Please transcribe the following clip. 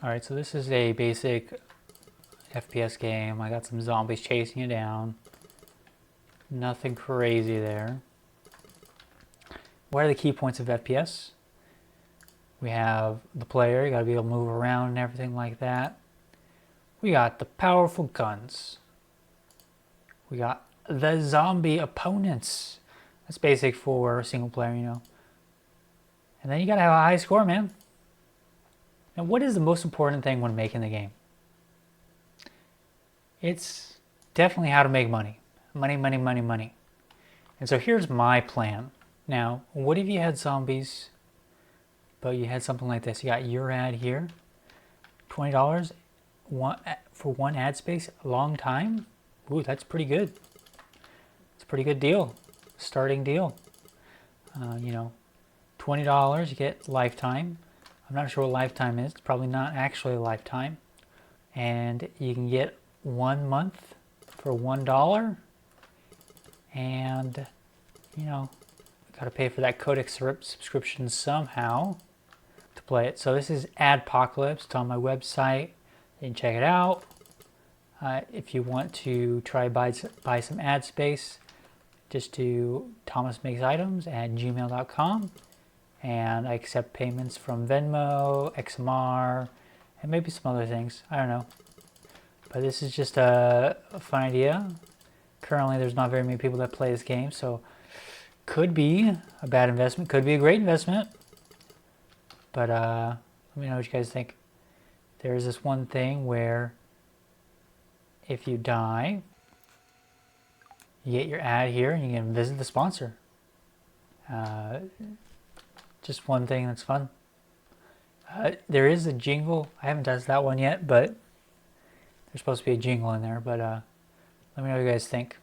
Alright, so this is a basic FPS game. I got some zombies chasing you down. Nothing crazy there. What are the key points of FPS? We have the player, you gotta be able to move around and everything like that. We got the powerful guns. We got the zombie opponents. That's basic for single player, you know. And then you gotta have a high score, man. Now, what is the most important thing when making the game? It's definitely how to make money. Money, money, money, money. And so here's my plan. Now, what if you had zombies, but you had something like this? You got your ad here, $20 for one ad space, a long time. Ooh, that's pretty good. It's a pretty good deal, starting deal. You know, $20, you get lifetime. I'm not sure what lifetime is. It's probably not actually a lifetime. And you can get 1 month for $1. And, you know, got to pay for that Codex subscription somehow to play it. So this is Adpocalypse. It's on my website. You can check it out. If you want to try buy some ad space, just do thomasmakesitems@gmail.com. And I accept payments from Venmo, XMR, and maybe some other things. I don't know. But this is just a fun idea. Currently, there's not very many people that play this game, so could be a bad investment, could be a great investment. But let me know what you guys think. There's this one thing where if you die, you get your ad here and you can visit the sponsor. Just one thing that's fun. There is a jingle. I haven't tested that one yet, but there's supposed to be a jingle in there. But let me know what you guys think.